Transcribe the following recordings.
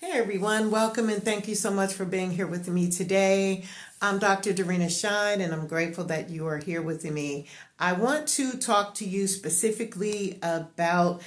Hey everyone, welcome and thank you so much for being here with me today. I'm Dr. Dorina Shine and I'm grateful that you are here with me. I want to talk to you specifically about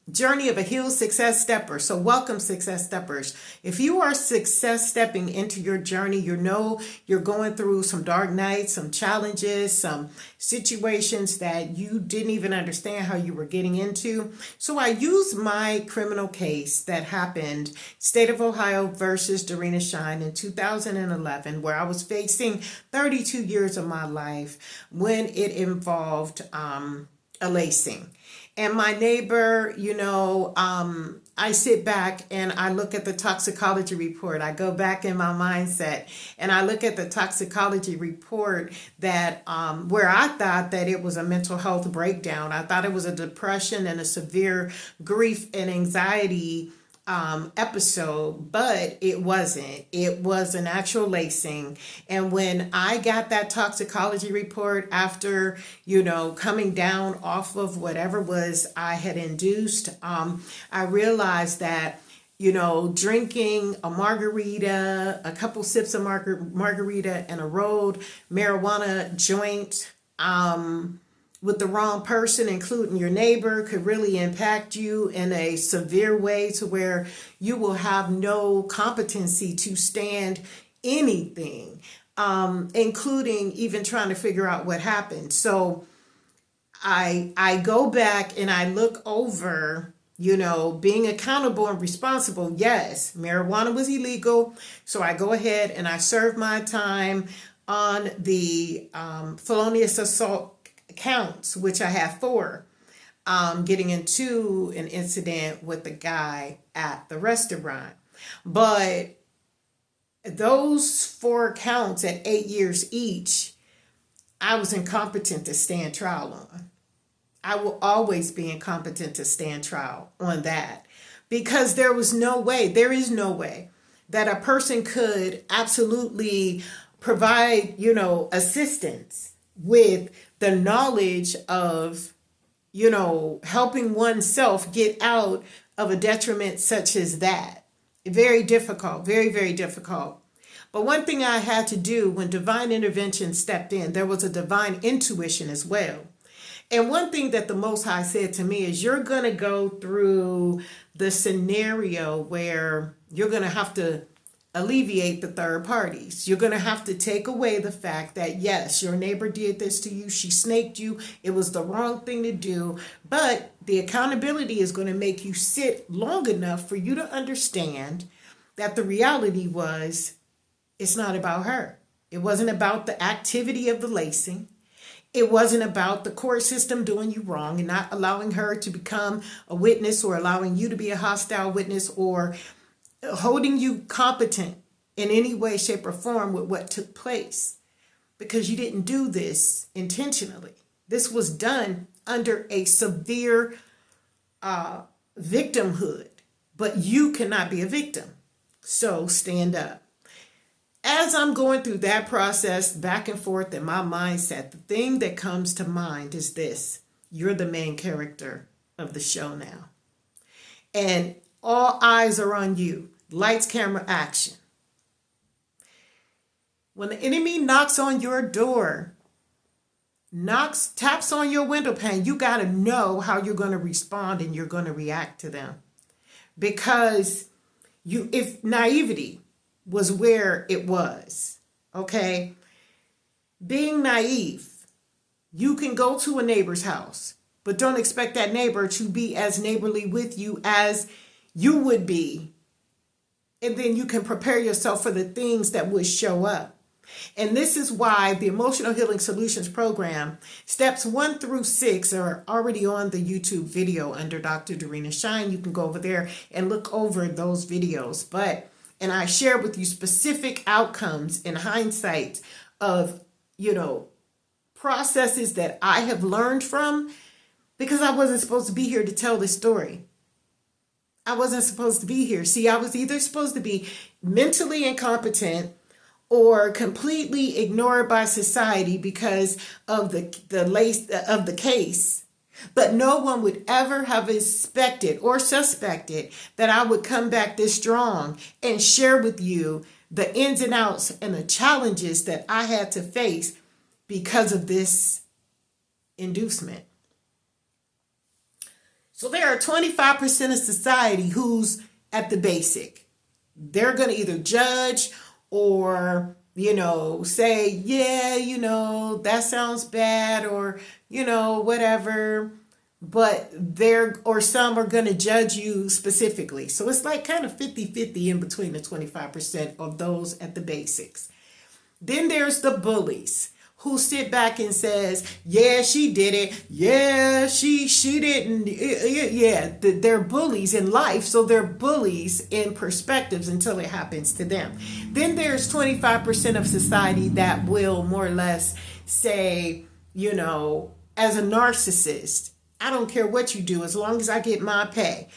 journey of a healed success stepper. So welcome, success steppers. If you are success stepping into your journey, you know you're going through some dark nights, some challenges, some situations that you didn't even understand how you were getting into. So I use my criminal case that happened, State of Ohio versus Dorina Shine in 2011, where I was facing 32 years of my life when it involved a lacing. And my neighbor, I sit back and I look at the toxicology report. I go back in my mindset and I look at the toxicology report that where I thought that it was a mental health breakdown. I thought it was a depression and a severe grief and anxiety episode, but it wasn't. It was an actual lacing. And when I got that toxicology report after, coming down off of whatever was I had induced, I realized that drinking a margarita, a couple sips of margarita and a rolled marijuana joint, with the wrong person, including your neighbor, could really impact you in a severe way to where you will have no competency to stand anything, including even trying to figure out what happened. So I go back and I look over, being accountable and responsible. Yes, marijuana was illegal. So I go ahead and I serve my time on the felonious assault counts, which I have 4, getting into an incident with the guy at the restaurant. But those 4 counts at 8 years each, I was incompetent to stand trial on. I will always be incompetent to stand trial on that because there is no way that a person could absolutely provide, assistance with the knowledge of, helping oneself get out of a detriment such as that. Very difficult, very, very difficult. But one thing I had to do when divine intervention stepped in, there was a divine intuition as well. And one thing that the Most High said to me is you're going to go through the scenario where you're going to have to alleviate the third parties. You're going to have to take away the fact that, yes, your neighbor did this to you. She snaked you. It was the wrong thing to do. But the accountability is going to make you sit long enough for you to understand that the reality was it's not about her. It wasn't about the activity of the lacing. It wasn't about the court system doing you wrong and not allowing her to become a witness or allowing you to be a hostile witness or holding you competent in any way, shape, or form with what took place, because you didn't do this intentionally. This was done under a severe victimhood, but you cannot be a victim. So stand up. As I'm going through that process back and forth in my mindset, the thing that comes to mind is this: you're the main character of the show now. And all eyes are on you. Lights, camera, action. When the enemy knocks on your door, taps on your window pane, you got to know how you're going to respond and you're going to react to them. Because if naivety was where it was, okay? Being naive, you can go to a neighbor's house, but don't expect that neighbor to be as neighborly with you as you would be. And then you can prepare yourself for the things that would show up. And this is why the Emotional Healing Solutions Program, steps 1 through 6 are already on the YouTube video under Dr. Dorina Shine. You can go over there and look over those videos. And I share with you specific outcomes in hindsight of, processes that I have learned from, because I wasn't supposed to be here to tell this story. I wasn't supposed to be here. See, I was either supposed to be mentally incompetent or completely ignored by society because of the case, But no one would ever have expected or suspected that I would come back this strong and share with you the ins and outs and the challenges that I had to face because of this inducement. So there are 25% of society who's at the basic. They're going to either judge or, say, yeah, that sounds bad, or, whatever. But some are going to judge you specifically. So it's like kind of 50-50 in between the 25% of those at the basics. Then there's the bullies who sit back and says, yeah, she did it. Yeah, she didn't. Yeah, they're bullies in life. So they're bullies in perspectives until it happens to them. Then there's 25% of society that will more or less say, as a narcissist, I don't care what you do as long as I get my pay.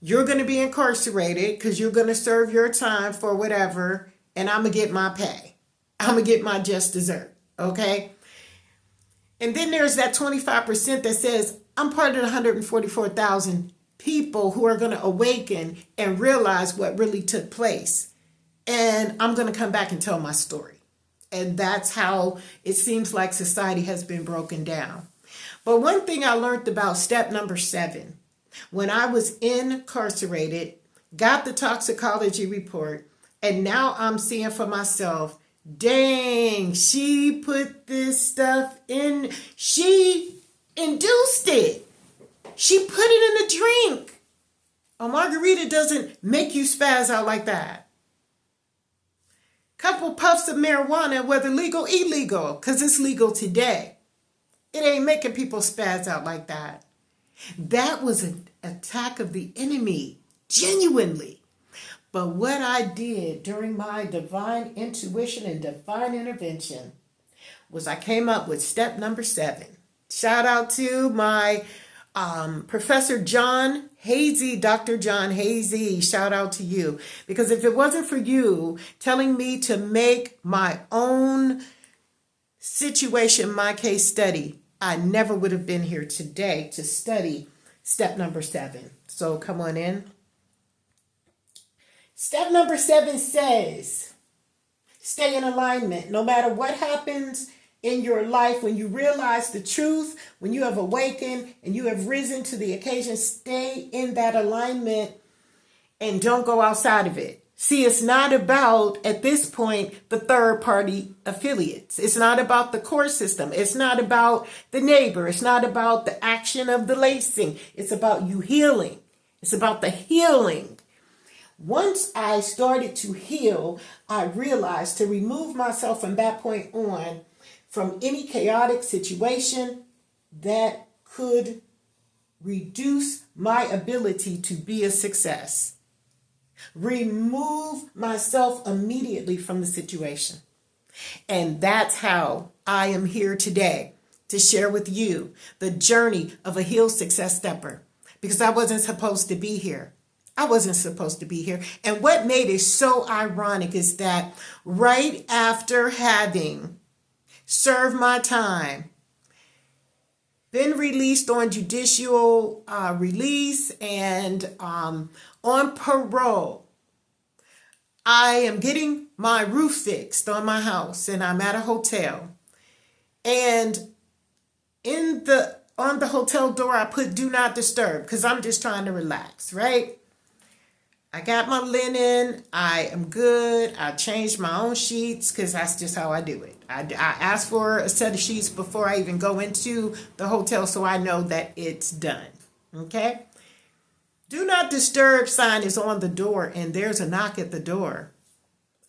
You're going to be incarcerated because you're going to serve your time for whatever, and I'm going to get my pay. I'm going to get my just dessert. Okay. And then there's that 25% that says, I'm part of the 144,000 people who are going to awaken and realize what really took place. And I'm going to come back and tell my story. And that's how it seems like society has been broken down. But one thing I learned about step number 7, when I was incarcerated, got the toxicology report, and now I'm seeing for myself, dang, she put this stuff in. She induced it. She put it in a drink. A margarita doesn't make you spaz out like that. Couple puffs of marijuana, whether legal, illegal, because it's legal today. It ain't making people spaz out like that. That was an attack of the enemy, genuinely. But what I did during my divine intuition and divine intervention was I came up with step number 7. Shout out to my Professor John Hazy, Dr. John Hazy. Shout out to you. Because if it wasn't for you telling me to make my own situation, my case study, I never would have been here today to study step number 7. So come on in. Step number 7 says, stay in alignment. No matter what happens in your life, when you realize the truth, when you have awakened and you have risen to the occasion, stay in that alignment and don't go outside of it. See, it's not about, at this point, the third party affiliates. It's not about the court system. It's not about the neighbor. It's not about the action of the lacing. It's about you healing. It's about the healing. Once I started to heal, I realized to remove myself from that point on from any chaotic situation that could reduce my ability to be a success. Remove myself immediately from the situation. And that's how I am here today to share with you the journey of a healed success stepper, because I wasn't supposed to be here. I wasn't supposed to be here. And what made it so ironic is that right after having served my time, been released on judicial release and on parole, I am getting my roof fixed on my house and I'm at a hotel. And on the hotel door, I put do not disturb because I'm just trying to relax, right? I got my linen. I am good. I changed my own sheets because that's just how I do it. I ask for a set of sheets before I even go into the hotel so I know that it's done. Okay? Do not disturb sign is on the door and there's a knock at the door.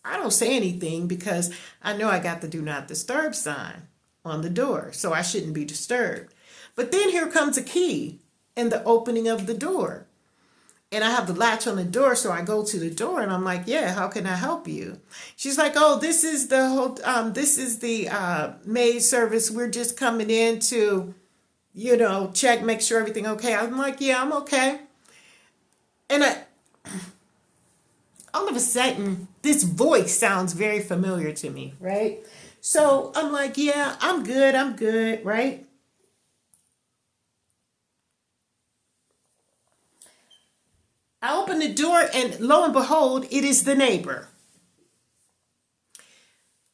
I don't say anything because I know I got the do not disturb sign on the door, so I shouldn't be disturbed. But then here comes a key in the opening of the door. And I have the latch on the door, so I go to the door and I'm like, yeah, how can I help you? She's like, oh, this is the maid service. We're just coming in to, check, make sure everything okay. I'm like, yeah, I'm okay. And all of a sudden, this voice sounds very familiar to me, right? So I'm like, yeah, I'm good, right? I open the door and lo and behold, it is the neighbor.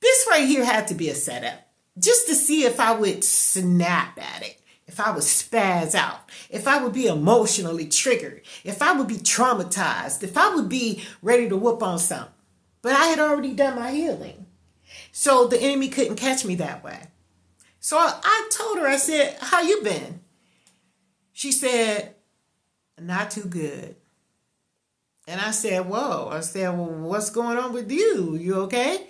This right here had to be a setup, just to see if I would snap at it, if I would spaz out, if I would be emotionally triggered, if I would be traumatized, if I would be ready to whoop on something. But I had already done my healing. So the enemy couldn't catch me that way. So I told her, I said, how you been? She said, not too good. And I said, whoa. I said, well, what's going on with you? You okay?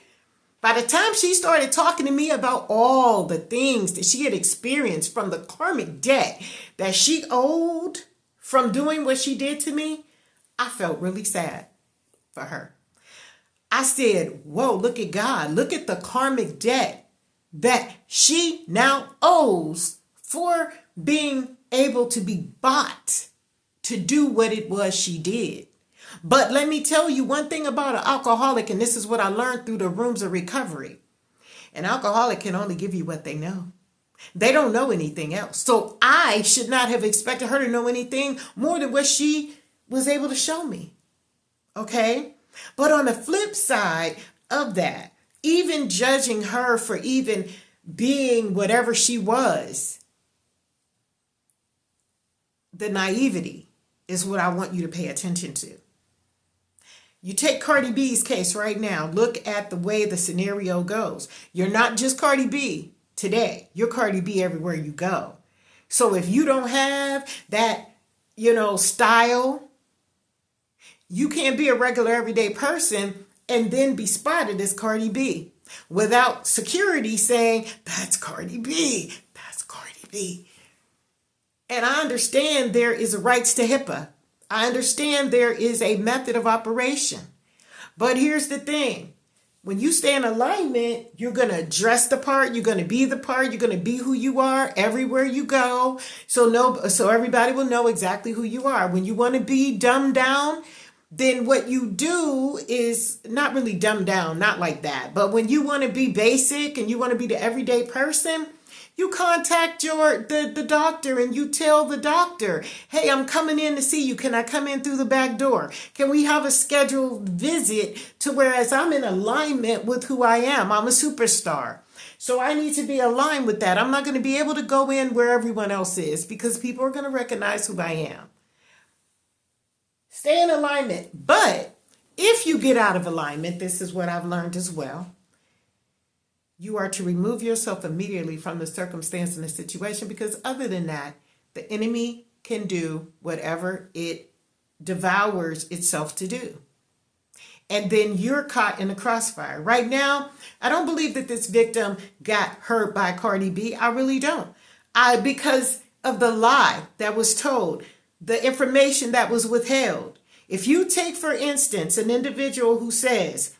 By the time she started talking to me about all the things that she had experienced from the karmic debt that she owed from doing what she did to me, I felt really sad for her. I said, whoa, look at God. Look at the karmic debt that she now owes for being able to be bought to do what it was she did. But let me tell you one thing about an alcoholic, and this is what I learned through the rooms of recovery. An alcoholic can only give you what they know. They don't know anything else. So I should not have expected her to know anything more than what she was able to show me. Okay? But on the flip side of that, even judging her for even being whatever she was, the naivety is what I want you to pay attention to. You take Cardi B's case right now. Look at the way the scenario goes. You're not just Cardi B today. You're Cardi B everywhere you go. So if you don't have that, style, you can't be a regular everyday person and then be spotted as Cardi B without security saying, that's Cardi B. That's Cardi B. And I understand there is rights to HIPAA. I understand there is a method of operation. But here's the thing. When you stay in alignment, you're going to dress the part. You're going to be the part. You're going to be who you are everywhere you go. So everybody will know exactly who you are. When you want to be dumbed down, then what you do is not really dumbed down, not like that. But when you want to be basic and you want to be the everyday person, you contact the doctor and you tell the doctor, hey, I'm coming in to see you. Can I come in through the back door? Can we have a scheduled visit to whereas I'm in alignment with who I am? I'm a superstar. So I need to be aligned with that. I'm not going to be able to go in where everyone else is because people are going to recognize who I am. Stay in alignment. But if you get out of alignment, this is what I've learned as well. You are to remove yourself immediately from the circumstance and the situation because other than that, the enemy can do whatever it devours itself to do. And then you're caught in a crossfire. Right now, I don't believe that this victim got hurt by Cardi B. I really don't. Because of the lie that was told, the information that was withheld. If you take, for instance, an individual who says,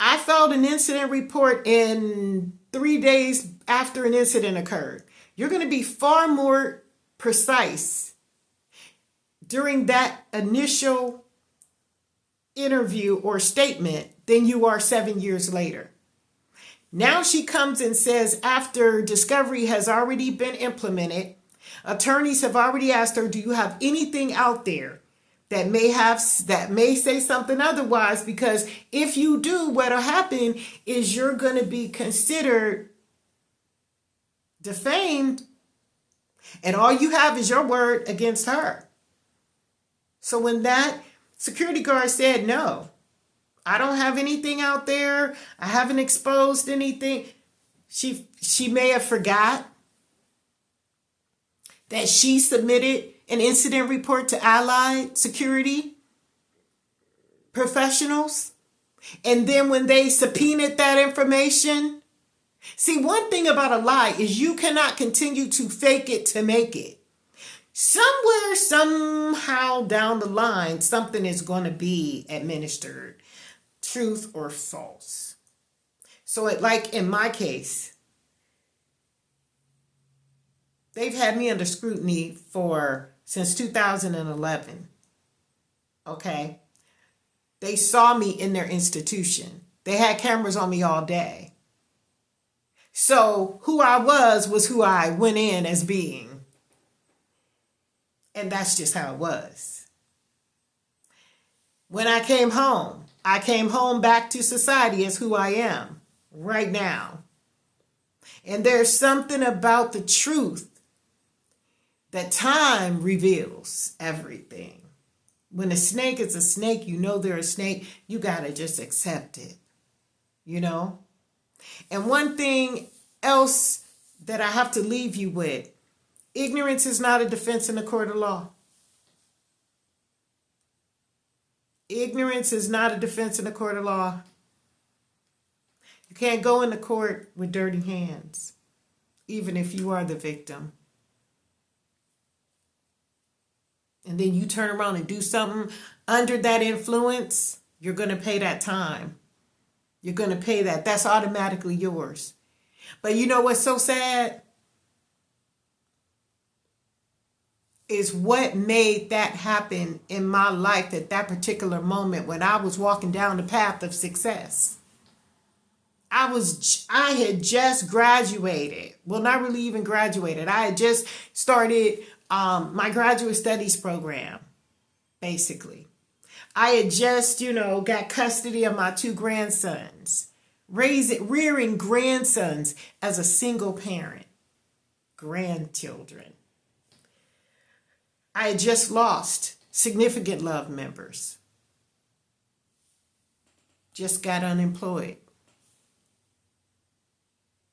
I filed an incident report in 3 days after an incident occurred. You're going to be far more precise during that initial interview or statement than you are 7 years later. Now she comes and says after discovery has already been implemented, attorneys have already asked her, do you have anything out there that may say something otherwise, because if you do, what'll happen is you're going to be considered defamed, and all you have is your word against her. So when that security guard said, no, I don't have anything out there, I haven't exposed anything, she may have forgot that she submitted an incident report to allied security professionals. And then when they subpoenaed that information, see, one thing about a lie is you cannot continue to fake it to make it. Somewhere, somehow down the line, something is going to be administered, truth or false. So like in my case, they've had me under scrutiny since 2011. Okay. They saw me in their institution. They had cameras on me all day. So who I was who I went in as being. And that's just how it was. When I came home back to society as who I am right now. And there's something about the truth that time reveals everything. When a snake is a snake, you know they're a snake, you got to just accept it, you know? And one thing else that I have to leave you with, ignorance is not a defense in the court of law. Ignorance is not a defense in the court of law. You can't go into court with dirty hands, even if you are the victim. And then you turn around and do something under that influence, you're going to pay that time. You're going to pay that. That's automatically yours. But you know what's so sad? Is what made that happen in my life at that particular moment when I was walking down the path of success. I had just graduated. Well, not really even graduated. I had just started my graduate studies program, basically. I had just, got custody of my 2 grandsons, rearing grandsons as a single parent, grandchildren. I had just lost significant love members, just got unemployed.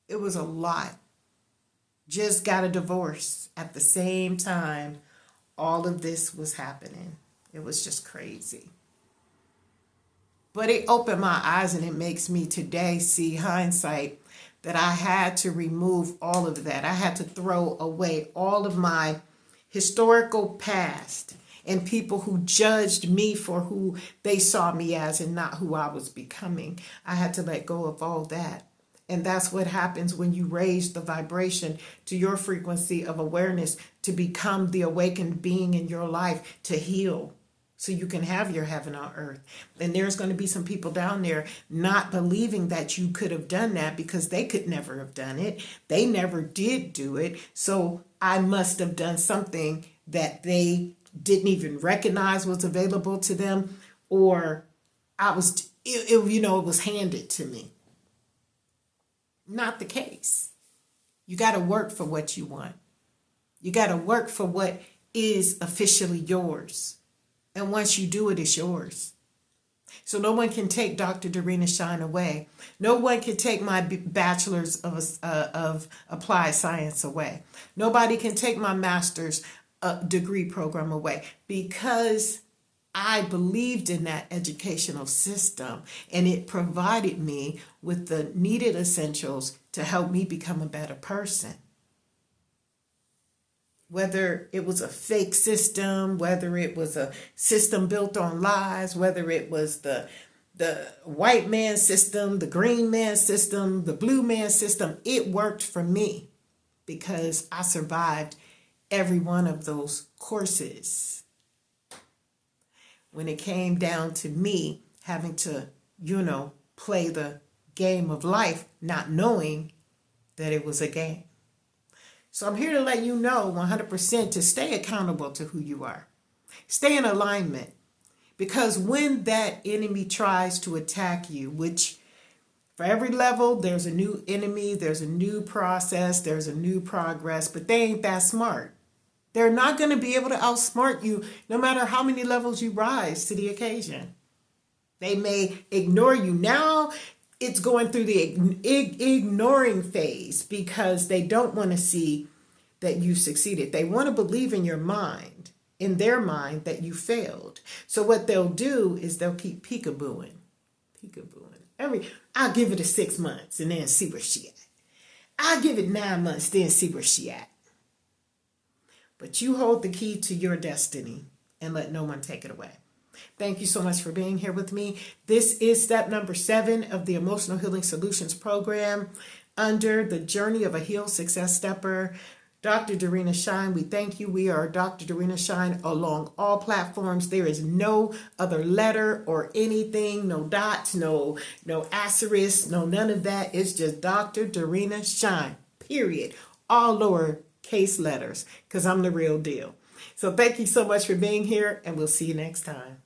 It was a lot. Just got a divorce at the same time all of this was happening. It was just crazy. But it opened my eyes, and it makes me today see hindsight that I had to remove all of that. I had to throw away all of my historical past and people who judged me for who they saw me as and not who I was becoming. I had to let go of all that. And that's what happens when you raise the vibration to your frequency of awareness to become the awakened being in your life, to heal so you can have your heaven on earth. And there's going to be some people down there not believing that you could have done that because they could never have done it. They never did do it. So I must have done something that they didn't even recognize was available to them, or it was handed to me. Not the case. You got to work for what you want. You got to work for what is officially yours. And once you do it, it's yours. So no one can take Dr. Dorina Shine away. No one can take my bachelor's of applied science away. Nobody can take my master's degree program away, because I believed in that educational system, and it provided me with the needed essentials to help me become a better person. Whether it was a fake system, whether it was a system built on lies, whether it was the white man system, the green man system, the blue man system, it worked for me because I survived every one of those courses. When it came down to me having to, play the game of life, not knowing that it was a game. So I'm here to let you know 100% to stay accountable to who you are. Stay in alignment. Because when that enemy tries to attack you, which for every level, there's a new enemy, there's a new process, there's a new progress, but they ain't that smart. They're not going to be able to outsmart you no matter how many levels you rise to the occasion. They may ignore you. Now it's going through the ignoring phase because they don't want to see that you succeeded. They want to believe in their mind, that you failed. So what they'll do is they'll keep peekabooing. I'll give it 6 months and then see where she at. I'll give it 9 months, then see where she at. But you hold the key to your destiny and let no one take it away. Thank you so much for being here with me. This is step number 7 of the Emotional Healing Solutions program under the Journey of a Healed Success Stepper. Dr. Dorina Shine, we thank you. We are Dr. Dorina Shine along all platforms. There is no other letter or anything, no dots, no asterisk, no none of that. It's just Dr. Dorina Shine, period. All lowercase letters, because I'm the real deal. So thank you so much for being here, and we'll see you next time.